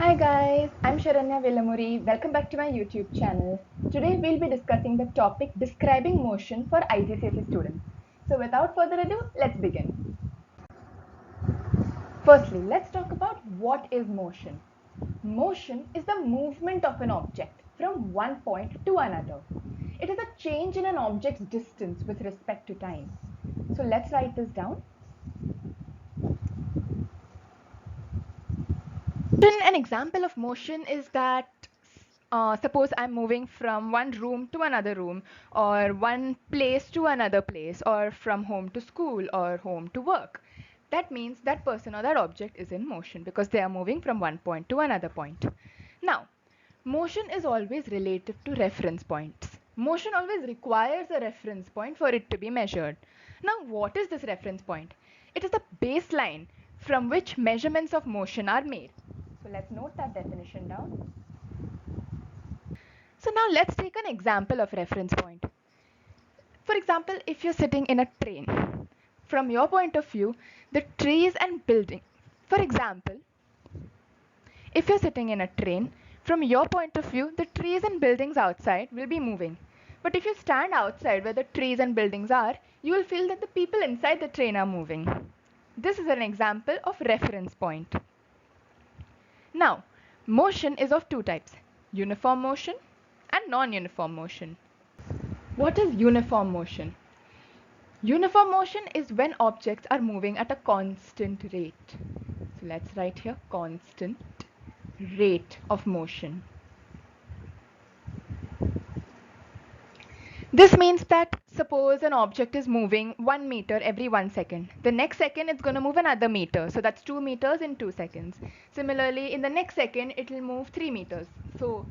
Hi guys, I'm Sharanya Velamuri. Welcome back to my YouTube channel. Today we'll be discussing the topic describing motion for Igcse students. So without further ado, let's begin. Firstly, let's talk about what is motion. Motion is the movement of an object from one point to another. It is a change in an object's distance with respect to time. So let's write this down. An example of motion is that suppose I'm moving from one room to another room, or one place to another place, or from home to school, or home to work. That means that person or that object is in motion because they are moving from one point to another point. Now, motion is always relative to reference points. Motion always requires a reference point for it to be measured. Now, what is this reference point? It is the baseline from which measurements of motion are made. So let's note that definition down. So now let's take an example of reference point. For example, if you're sitting in a train, from your point of view, the trees and building. For example, if you're sitting in a train, from your point of view, the trees and buildings outside will be moving. But if you stand outside where the trees and buildings are, you will feel that the people inside the train are moving. This is an example of reference point. Now, motion is of two types, uniform motion and non-uniform motion. What is uniform motion? Uniform motion is when objects are moving at a constant rate. So let's write here constant rate of motion. This means that suppose an object is moving 1 meter every 1 second. The next second it's going to move another meter. So that's 2 meters in 2 seconds. Similarly, in the next second it will move 3 meters. So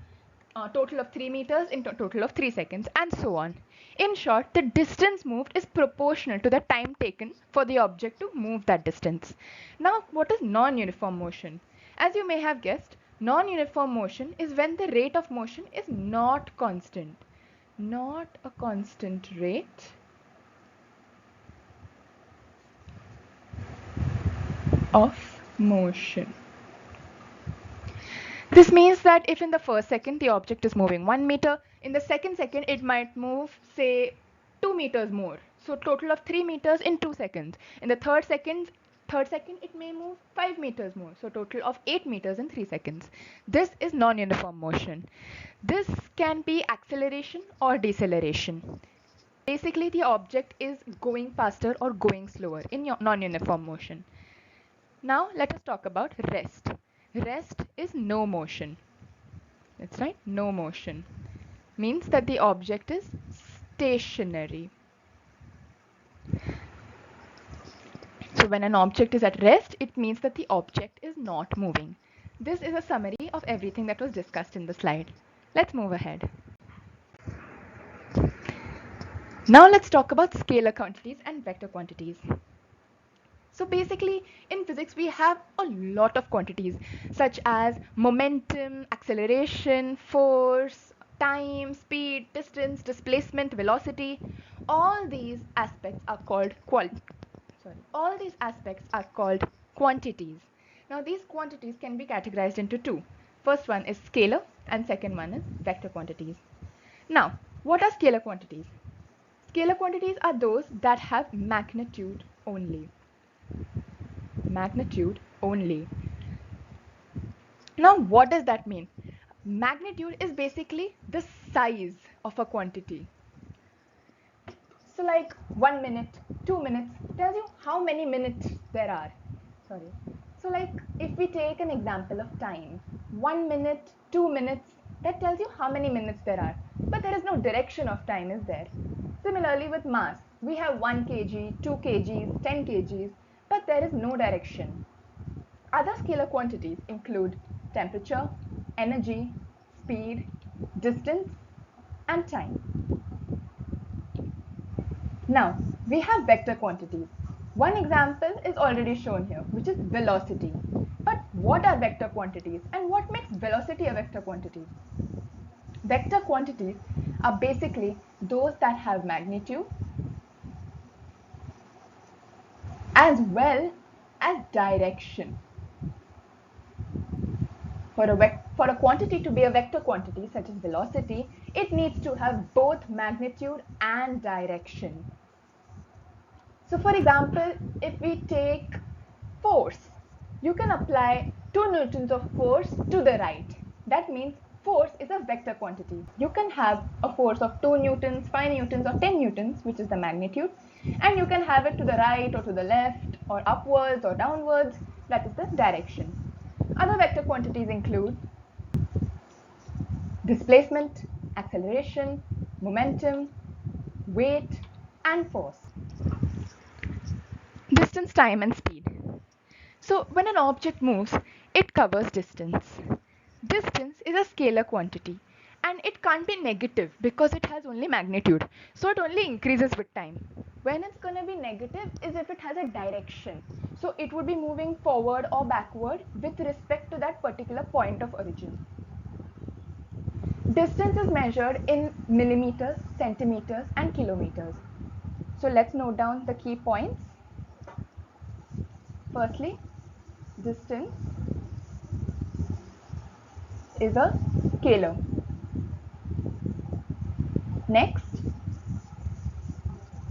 total of 3 meters in total of 3 seconds and so on. In short, the distance moved is proportional to the time taken for the object to move that distance. Now, what is non-uniform motion? As you may have guessed, non-uniform motion is when the rate of motion is not constant. Not a constant rate of motion. This means that if in the first second the object is moving 1 meter, in the second second it might move say 2 meters more. So total of 3 meters in 2 seconds. In the third second it may move 5 meters more. So total of 8 meters in 3 seconds. This is non-uniform motion. This can be acceleration or deceleration. Basically, the object is going faster or going slower in non-uniform motion. Now, let us talk about rest. Rest is no motion. That's right, no motion. Means that the object is stationary. So when an object is at rest, it means that the object is not moving. This is a summary of everything that was discussed in the slide. Let's move ahead. Now let's talk about scalar quantities and vector quantities. So basically, in physics, we have a lot of quantities such as momentum, acceleration, force, time, speed, distance, displacement, velocity. All these aspects are called quantities. Now these quantities can be categorized into two. First one is scalar and second one is vector quantities. Now, what are scalar quantities? Scalar quantities are those that have magnitude only. Magnitude only. Now, what does that mean? Magnitude is basically the size of a quantity. So like 1 minute, 2 minutes tells you how many minutes there are. Sorry. So like if we take an example of time, 1 minute, 2 minutes, that tells you how many minutes there are. But there is no direction of time, is there? Similarly with mass, we have 1 kg, 2 kgs, 10 kgs, but there is no direction. Other scalar quantities include temperature, energy, speed, distance, and time. Now, we have vector quantities. One example is already shown here, which is velocity. But what are vector quantities and what makes velocity a vector quantity? Vector quantities are basically those that have magnitude as well as direction. For a quantity to be a vector quantity, such as velocity, it needs to have both magnitude and direction. So for example, if we take force, you can apply 2 newtons of force to the right. That means force is a vector quantity. You can have a force of 2 newtons, 5 newtons or 10 newtons, which is the magnitude, and you can have it to the right or to the left or upwards or downwards, that is the direction. Other vector quantities include displacement, acceleration, momentum, weight, and force. Distance, time, and speed. So when an object moves, it covers distance. Distance is a scalar quantity and it can't be negative because it has only magnitude. So it only increases with time. When it's going to be negative is if it has a direction. So it would be moving forward or backward with respect to that particular point of origin. Distance is measured in millimeters, centimeters, and kilometers. So let's note down the key points. Firstly, distance is a scalar. Next,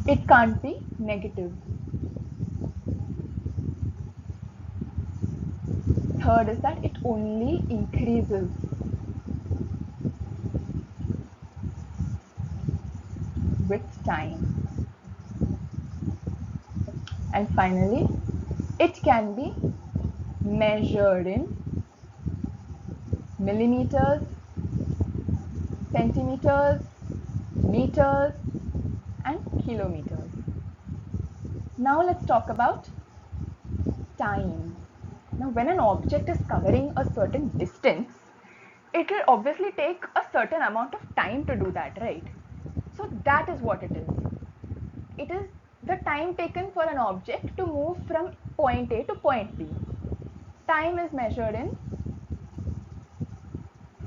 it can't be negative. Third is that it only increases. With time. And finally, it can be measured in millimeters, centimeters, meters, and kilometers. Now let's talk about time. Now when an object is covering a certain distance, it will obviously take a certain amount of time to do that, right? So that is what it is. It is the time taken for an object to move from point A to point B. Time is measured in,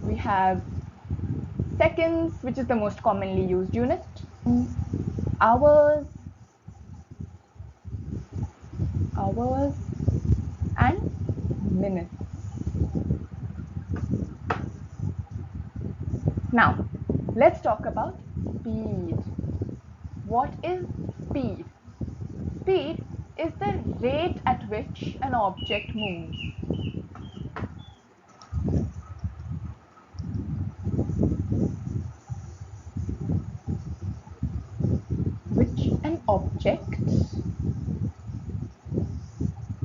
we have seconds, which is the most commonly used unit, hours, and minutes. Now, let's talk about speed. What is speed? Speed is the rate at which an object moves. Which an object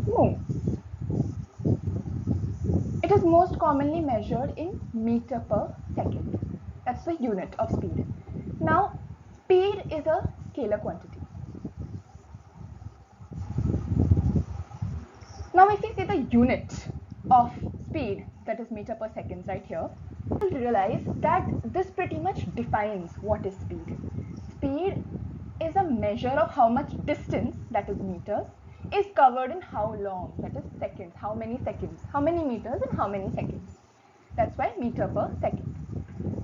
moves. It is most commonly measured in meter per second. That's the unit of speed. Now, speed is a scalar quantity. Now, if we see the unit of speed, that is meter per second right here, you'll realize that this pretty much defines what is speed. Speed is a measure of how much distance, that is meters, is covered in how long, that is seconds, how many meters and how many seconds. That's why meter per second.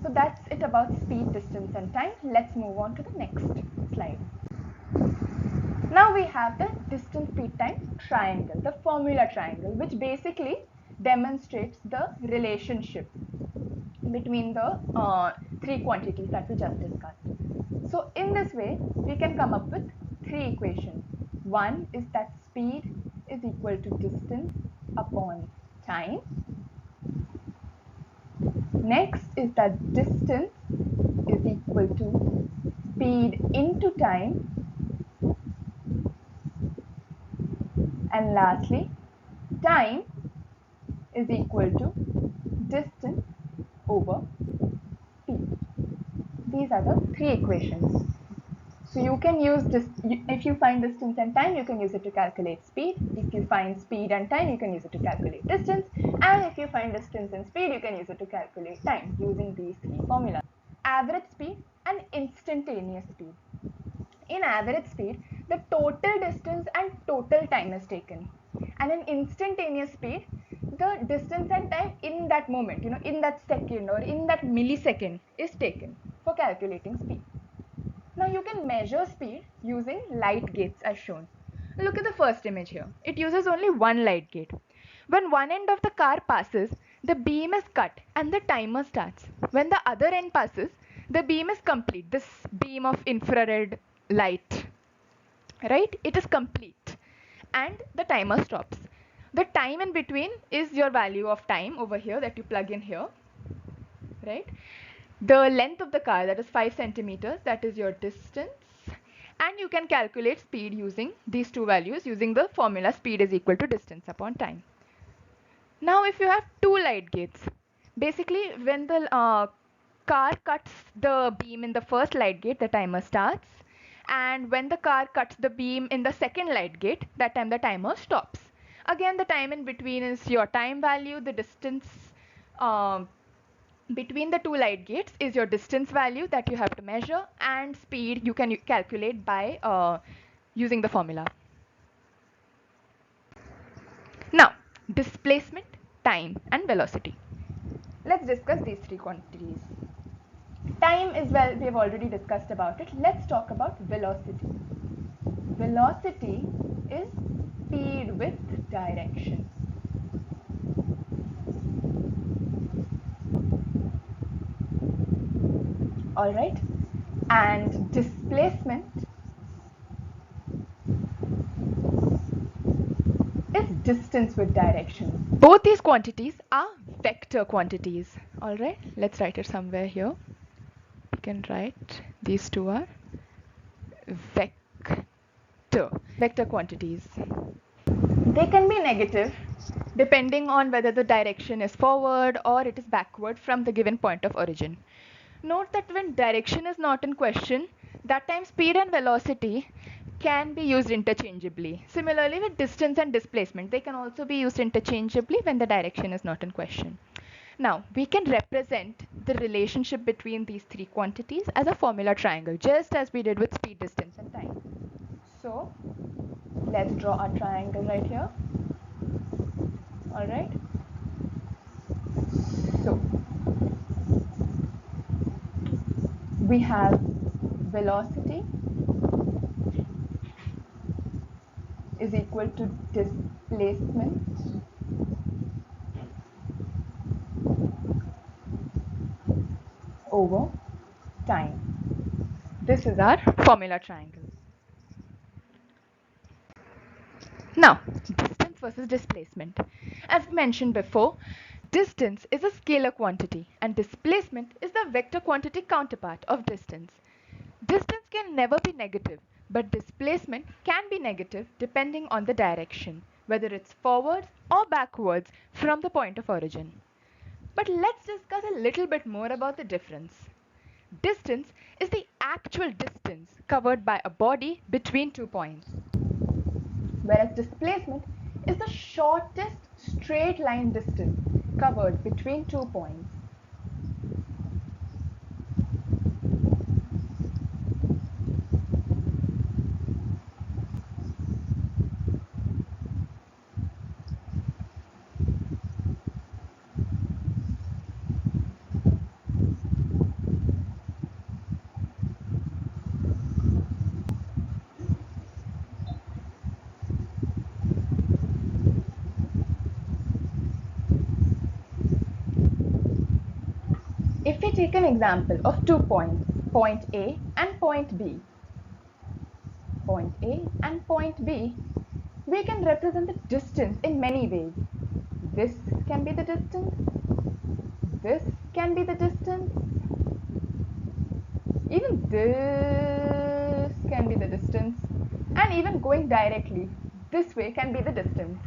So that's it about speed, distance and time. Let's move on to the next slide. Now we have the distance, speed, time triangle, the formula triangle, which basically demonstrates the relationship between the three quantities that we just discussed. So in this way, we can come up with three equations. One is that speed is equal to distance upon time. Next is that distance is equal to speed into time. And lastly, time is equal to distance over speed. These are the three equations. So you can use this, if you find distance and time, you can use it to calculate speed. If you find speed and time, you can use it to calculate distance. And if you find distance and speed, you can use it to calculate time using these three formulas. Average speed and instantaneous speed. In average speed, the total distance and total time is taken. And in instantaneous speed, the distance and time in that moment, in that second or in that millisecond is taken for calculating speed. Now you can measure speed using light gates as shown. Look at the first image here. It uses only one light gate. When one end of the car passes, the beam is cut and the timer starts. When the other end passes, the beam is complete. This beam of infrared light, right? It is complete and the timer stops. The time in between is your value of time over here that you plug in here, right? The length of the car, that is 5 centimeters, that is your distance. And you can calculate speed using these two values using the formula speed is equal to distance upon time. Now if you have two light gates, basically when the car cuts the beam in the first light gate, the timer starts, and when the car cuts the beam in the second light gate, that time the timer stops. Again, the time in between is your time value, the distance between the two light gates is your distance value that you have to measure, and speed you can calculate by using the formula. Now, displacement, time and velocity. Let's discuss these three quantities. Time is, well, we have already discussed about it. Let's talk about velocity. Velocity is speed with direction. All right, and displacement is distance with direction. Both these quantities are vector quantities. All right, let's write it somewhere here. We can write these two are vector quantities. They can be negative depending on whether the direction is forward or it is backward from the given point of origin. Note that when direction is not in question, that time speed and velocity can be used interchangeably. Similarly with distance and displacement, they can also be used interchangeably when the direction is not in question. Now, we can represent the relationship between these three quantities as a formula triangle, just as we did with speed, distance and time. So, let's draw our triangle right here. All right. So, we have velocity is equal to displacement over time. This is our formula triangle. Now, distance versus displacement. As mentioned before, distance is a scalar quantity and displacement is the vector quantity counterpart of distance. Distance can never be negative, but displacement can be negative depending on the direction, whether it's forwards or backwards from the point of origin. But let's discuss a little bit more about the difference. Distance is the actual distance covered by a body between 2 points, whereas displacement is the shortest straight line distance covered between 2 points. If we take an example of 2 points, point A and point B, we can represent the distance in many ways. This can be the distance, this can be the distance, even this can be the distance, and even going directly this way can be the distance.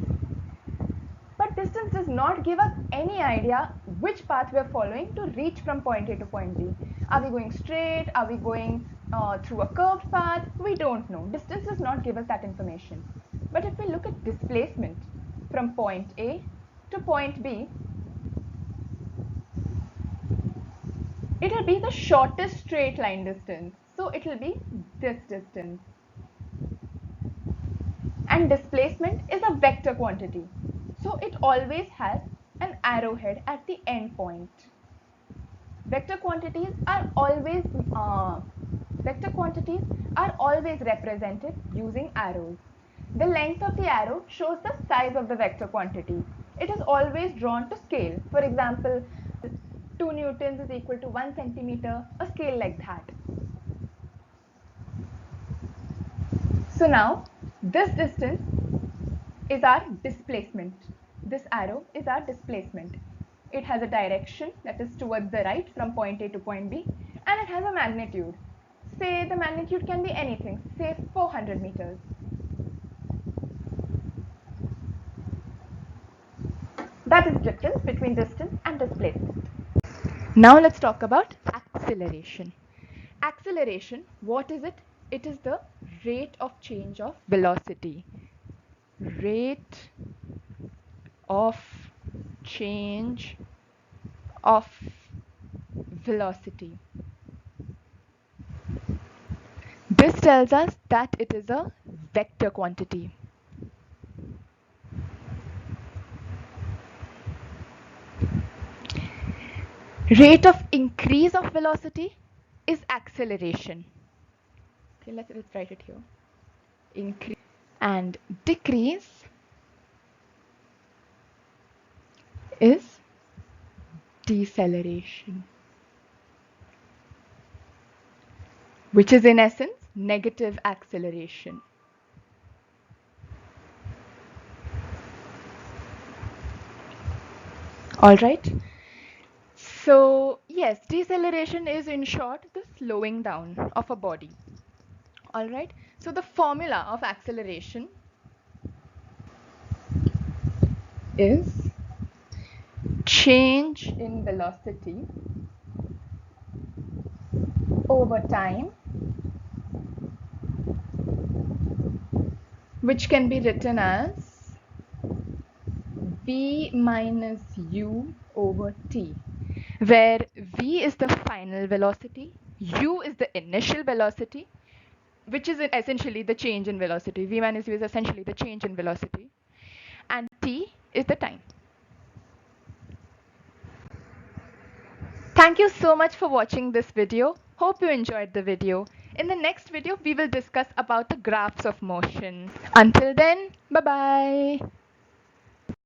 But distance does not give us any idea which path we are following to reach from point A to point B. Are we going straight? Are we going through a curved path? We don't know. Distance does not give us that information. But if we look at displacement from point A to point B, it will be the shortest straight line distance. So it will be this distance. And displacement is a vector quantity. So it always has an arrowhead at the end point. Vector quantities are always represented using arrows. The length of the arrow shows the size of the vector quantity. it is always drawn to scale. For example, 2 newtons is equal to 1 centimeter, a scale like that. So now this distance is our displacement. This arrow is our displacement. It has a direction that is towards the right from point A to point B, and it has a magnitude. Say the magnitude can be anything, say 400 meters. That is the difference between distance and displacement. Now let's talk about acceleration. Acceleration, what is it? It is the rate of change of velocity. Rate of change of velocity. This tells us that it is a vector quantity. Rate of increase of velocity is acceleration. Okay, let's write it here. Increase and decrease is deceleration, which is in essence negative acceleration. All right. So yes, deceleration is in short the slowing down of a body. All right. So the formula of acceleration is change in velocity over time, which can be written as v minus u over t, where v is the final velocity, u is the initial velocity, which is essentially the change in velocity. V minus u is essentially the change in velocity, and t is the time. Thank you so much for watching this video. Hope you enjoyed the video. In the next video, we will discuss about the graphs of motion. Until then, bye-bye.